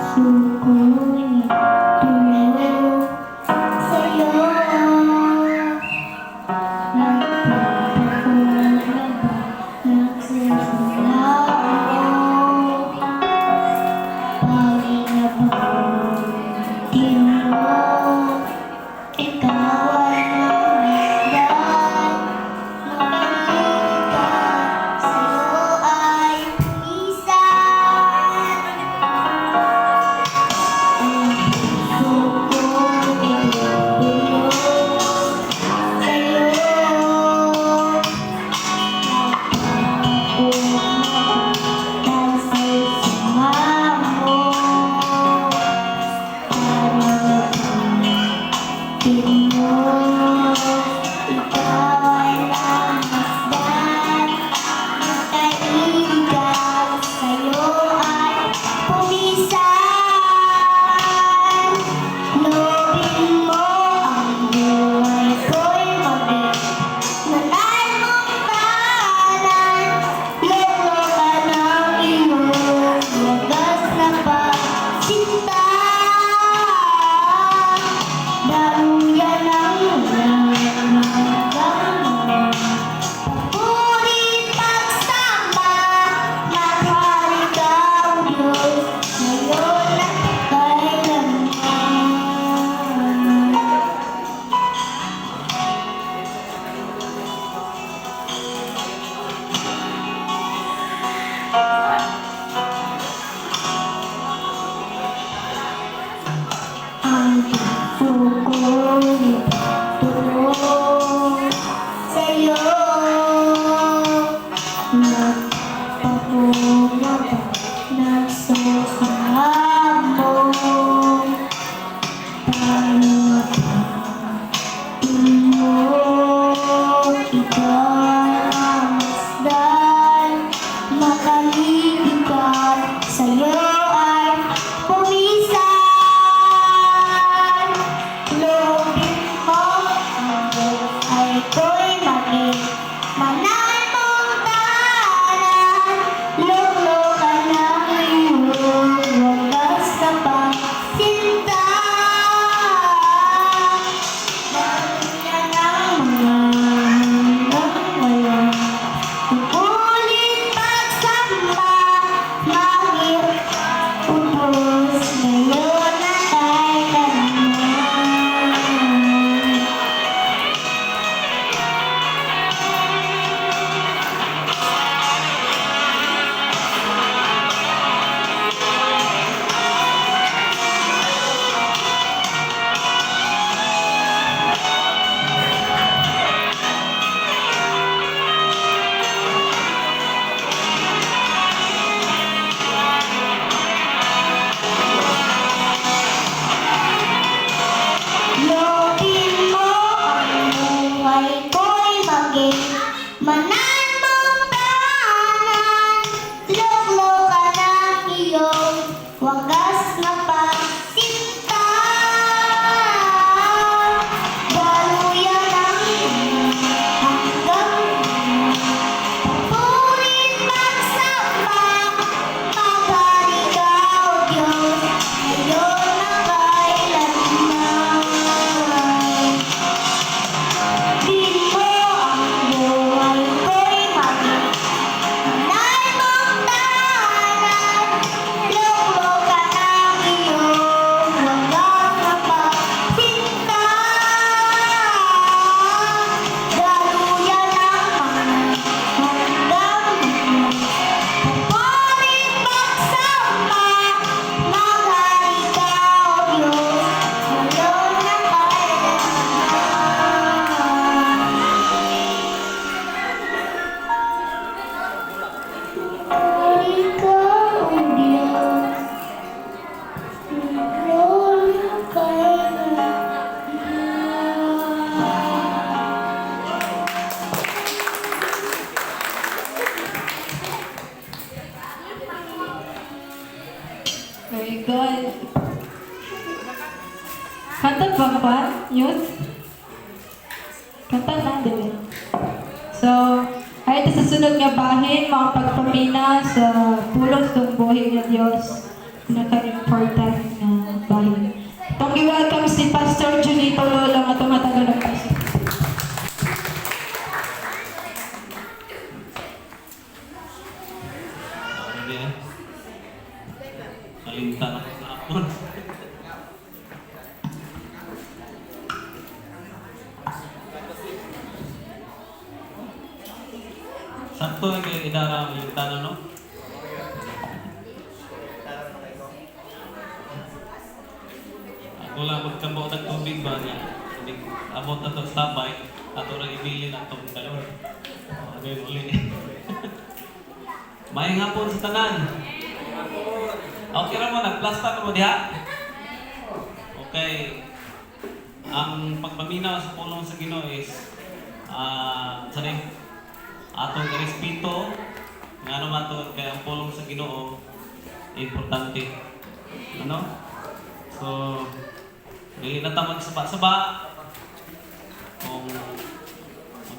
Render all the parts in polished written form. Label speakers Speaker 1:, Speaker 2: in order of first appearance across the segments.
Speaker 1: Suko'y tumayo sa'yo. God. Kanta ba ba? Youth? Kanta lang din. So, ay ito sa sunod nga bahin, mga pagpamina sa pulong ng buhay ng Diyos. Pinaka-important na bahin. Itong i-welcome si Pastor Junito Lolo nga tumatagal ng pastor.
Speaker 2: Kalimtan ako sa hapon. Sakto na kayo idara ang kalimtan, no? Ako lang magkabot ng tubig ba niya. Abot na ito sa tabay, ato lang ibili na itong kalor. Ano yung uli? Mayang hapon sa tanan. Okay ra mo, nag-plaster mo diha? Okay. Ang pagpaminaw sa pulong sa Ginoo is atong respeto nga naman to kay ang pulong sa Ginoo importante. Ano? So, dili na ta magsaba-saba. Kung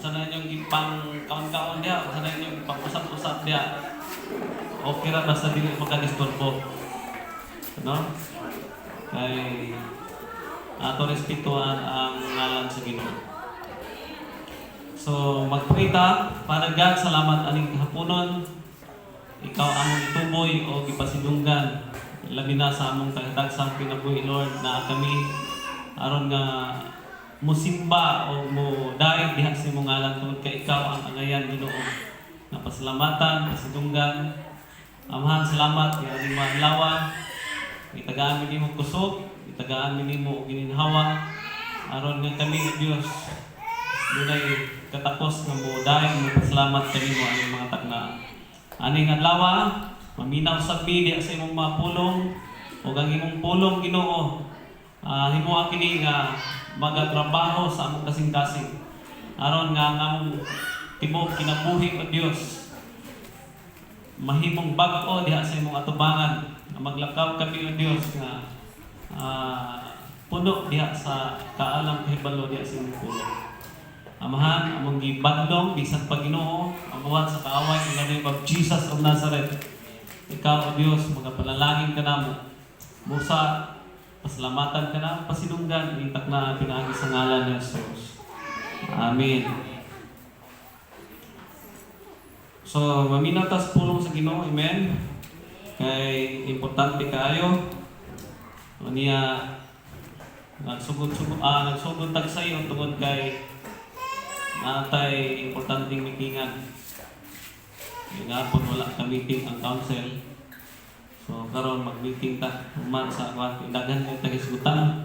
Speaker 2: sana yung ipang kaon-kaon diha, kung sana yung ipang-usap-usap diha, okay ra basta dili magka-disturbo. No? Kay ato respetuhan ang ngalan sa Ginoo. So, mag-pray ta para God, salamat aning hapunon. Ikaw among ituboy o gipasidunggan. Labi na sa among tagadag sa kinabuhi, Lord, na kami aron nga musimba o mo daig diha sa imong ngalan tungod kay ikaw ang angayan Ginoo. Napasalamatan, pasidunggan. Amahan, salamat kay aning mga adlaw. Itagaan mi nimo kusog, itagaan mi nimo gininhawa aron nga kami ng Dios dunay katapos nga mo daig mo pasalamat kanimo aning mga tagna. Aning adlaw maminaw sabi diha sa imong mga pulong ug ang imong pulong Ginoo himuha kini nga magatrabaho sa among kasing-kasing aron nga ang among tibuok kinabuhi o Dios mahimong bag-o diha sa imong atubangan. Maglakaw kami o Diyos nga puno diha sa kaalang kahibalo diha sa imong pulong. Amahan, among gibandong, bisan pa Ginoo, amuhan sa kaaway in the name of Jesus of Nazareth. Ikaw o Diyos, magapanalangin ka namo. Musa, pasalamatan ka na, pasinunggan, itak na pinagi sa ngalan ni Jesus. Amen. So, maminatas pulong sa Ginoo, amen. Kay importante kayo niya nagsugod tag sa iyo tungod kay natay importanteng meetingan. Nga po wala ka meeting ang council. So karon mag-meeting ta man sa daghan kay tagisgutan.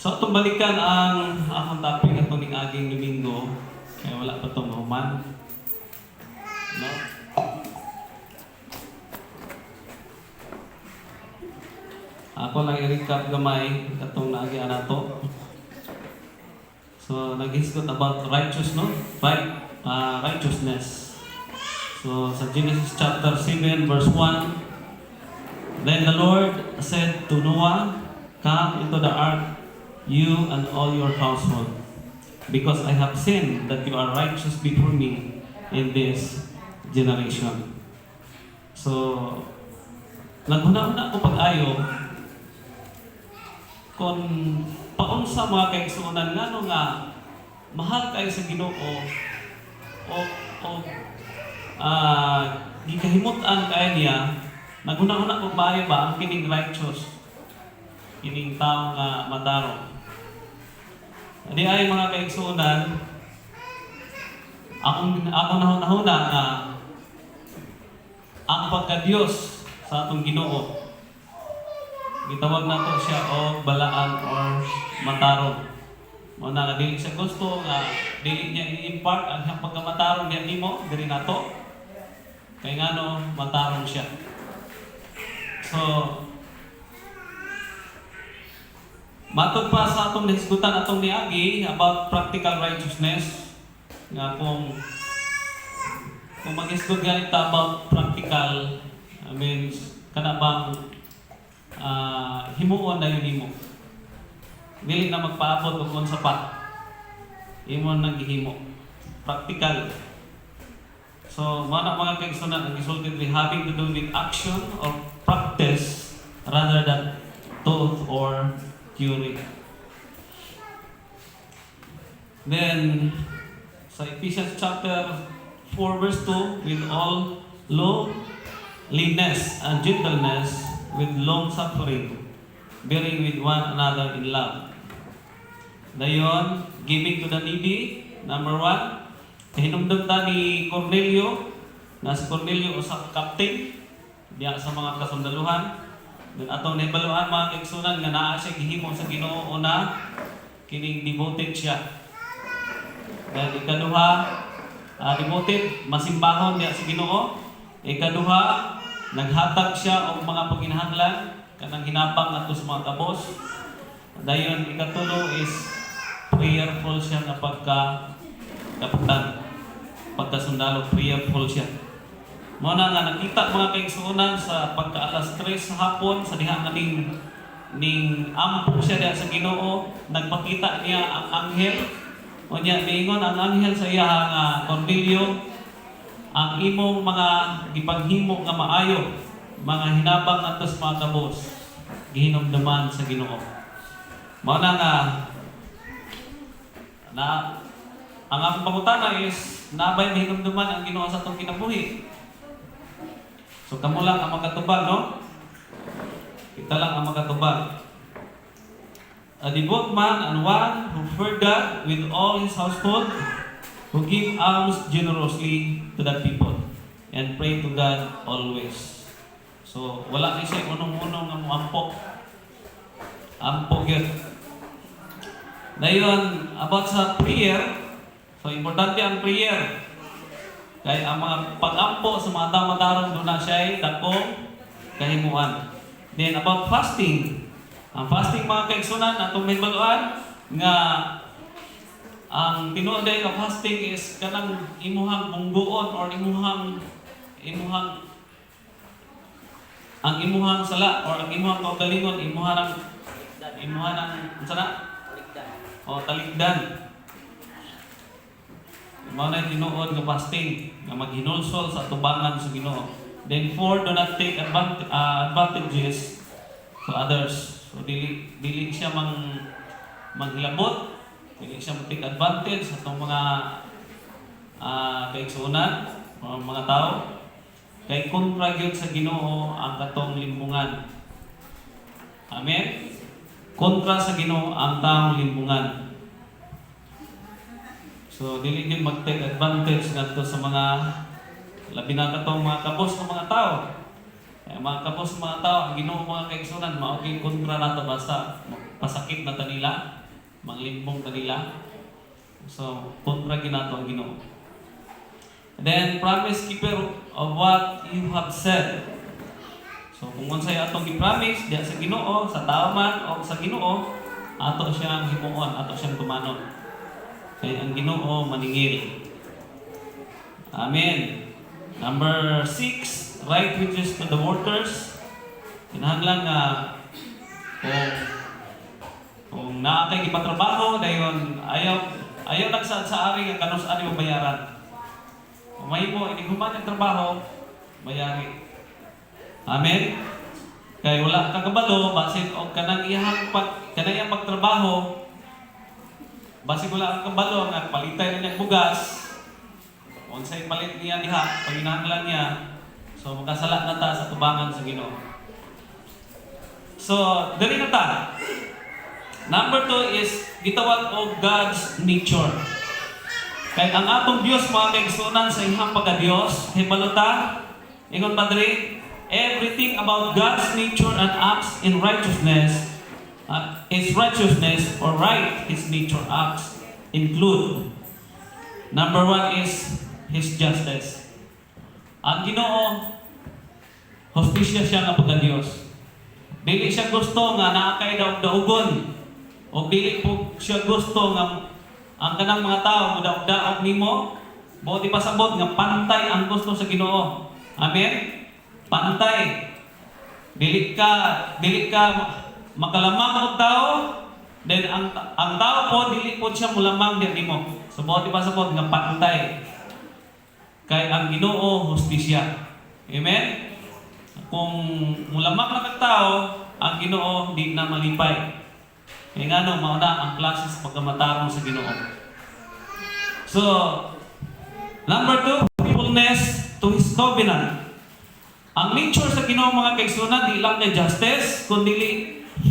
Speaker 2: So, itong balikan ang akong topic at ning aging Domingo. Kaya wala pa itong mahuman. No? Ako lang i-recap gamay itong naagi anato. So, nag-hisgot about righteous, no? Righteousness. So, sa Genesis chapter 7, verse 1, Then the Lord said to Noah, Come into the ark, you and all your household, because I have seen that you are righteous before me in this generation. So, naghuna-huna ko pag-ayo kung paunsa mga kaigsuunan nga mahal kayo sa Ginoo o gikahimutan kayo niya, naghuna-huna ko ba ang kining righteous, kining taong matarong. Di ay mga kaigsuunan, ako nahuna nga ang pagka-Diyos sa atong Ginoo. Gitawag nato siya o balaan or matarong. Muna nga dili siya gusto nga dili niya i-impart ang pagkamatarong niya nimo diri nato. Kaya nga no, matarong siya. So, matod pa sa atong nahisgutan atong niagi about practical righteousness, nga kung mag-isgod ganit about practical, means kana bang himuon na yun himo. Dili na magpaabot kung sa pa. Imo nang gihimo. Practical. So, mga kaigsunan, ang resulted with having to do with action or practice rather than thought or theory. Then, sa Ephesians chapter 4 verse 2, with all lowliness and gentleness, with long suffering, bearing with one another in love. Dayon, giving to the needy, number 1. Hinumdum ta ni Cornelio, na si Cornelio usa ka captain diya sa mga kasundaluhan. Then atong nahibaluan mga kaigsunan nga naa siya gihimo sa Ginoo una kining devoted siya. Then ikaduha, devoted masimbahon diya sa Ginoo. Ikaduha, naghatag siya og mga paghinahanglan kanang hinabang ato sa mga kabos. Dayon ikatulo is prayerful siya nga kapitan, pagkasundalo, prayerful siya. Muna nga nakita mga kaigsunan sa pagka-alas 3 sa hapon sa diha nga ning ampo siya diha sa Ginoo, nagpakita niya ang anghel. Unya niingon ang anghel sa iya nga Cornelio, ang imong mga gipanghimo nga maayo, mga hinabang ato sa mga kabos, gihinumduman sa Ginoo. Muna nga ang aming pangutana is, nabay mahinumduman ang Ginoo sa itong kinabuhi. So, kamo lang ang magkatubag, no? Kita lang ang magkatubag. A devout man and one who feared God with all his household, who give alms generously to the people, and pray to God always. So, wala ni siya unong-unong nga muampok. Ampok yun. Dayon, about sa prayer, so, importante ang prayer. Kaya ang mga pag-ampo sa mga damadaraw doon na siya ay dakong kahimuan. Then, about fasting. Ang fasting mga kaigsunan, atong may baluan, nga ang tinuod day ng fasting is kanang imuhang bungguon or imuhang ang imuhang sala or ang imuhang kaugalingon, imuhang sana? O, taligdan. Mao na tinuod nga fasting nga maghinulsol sa tubangan sa Ginoo. Then 4, do not take advantages to others. So dili siya manghilabot, dili siya mag-take advantage sa itong mga kaigsunan o mga tao. Kay kontra gyud sa Ginoo ang katong limbungan. Amen. Kontra sa Ginoo ang taong limbungan. So, dili din mag-take advantage ngadto sa mga labi na katong mga kabos ng mga tao. Kaya mga kabos ng mga tao, ang Ginoo mga kaigsunan, mauging kontra nato basta pasakit na tanila, manglimbong tanila. So, kontra ginato ang Ginoo. Then, promise keeper of what you have said. So, kung unsay atong gi-promise diha sa Ginoo, sa tao man o sa Ginoo, ato siyang himuon, ato siyang tumanon. Kaya ang Ginoo maningil. Amen. Number 6, right wages to the workers. Kinahanglan nga kung naa kay gipatrabaho dayon ayaw nagsaad sa ari nga kanus ani mabayaran. Kung mahimo ini human ang trabaho, bayari. Amen. Kay wala ka kabalo basin og kanang iyang magtrabaho. Basi wala ang kabalo nga palitay na niyang bugas. Unsay palit niya diha, paghinahanglan niya. So makasala na ta sa tubangan sa Ginoo. So, dali na ta. Number 2 is gitawag og God's nature. Kay ang atong Dios mga kaigsunan sa ihang pagka-Dios, hibaluta, ingon padre, everything about God's nature and acts in righteousness, His righteousness or right His nature acts include. Number 1 is His justice. Ang Ginoo hostisya siya nga pagka-Dios. Dili siya gusto nga naakay daog-daugon. O dili po siya gusto nga ang kanang mga tao mudaog-daog nimo. Buti pasabot nga pantay ang gusto sa Ginoo. Amen? Pantay. Dili ka makalamang og tao, then ang tao po dili po siya mulamang din nimo. So buti pasabot nga pantay. Kay ang Ginoo hostisya. Amen? Kung mulamang na tao, ang Ginoo di na malipay. Kaya nga no, mauna ang klase sa pagkamatarong sa Ginoo. So, number 2, faithfulness to His covenant. Ang nature sa Ginoo mga kaigsunan, di lang kay justice, kundi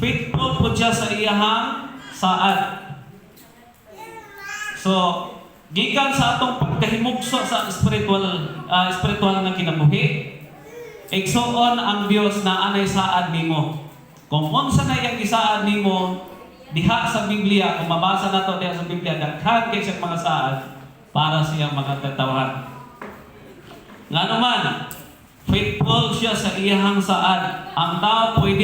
Speaker 2: faithful po siya sa iyahang saad. So, gikan sa atong pagkahimugso sa spiritual nga kinabuhi, igsuon ang Dios na anay saad nimo. Kung unsa na iyang isaad nimo diha sa Biblia, kung mabasa nato diha sa Biblia, daghan kay siya mga saad para siya magkatawhan. Nga naman, faithful siya sa iyang saad. Ang tao pwede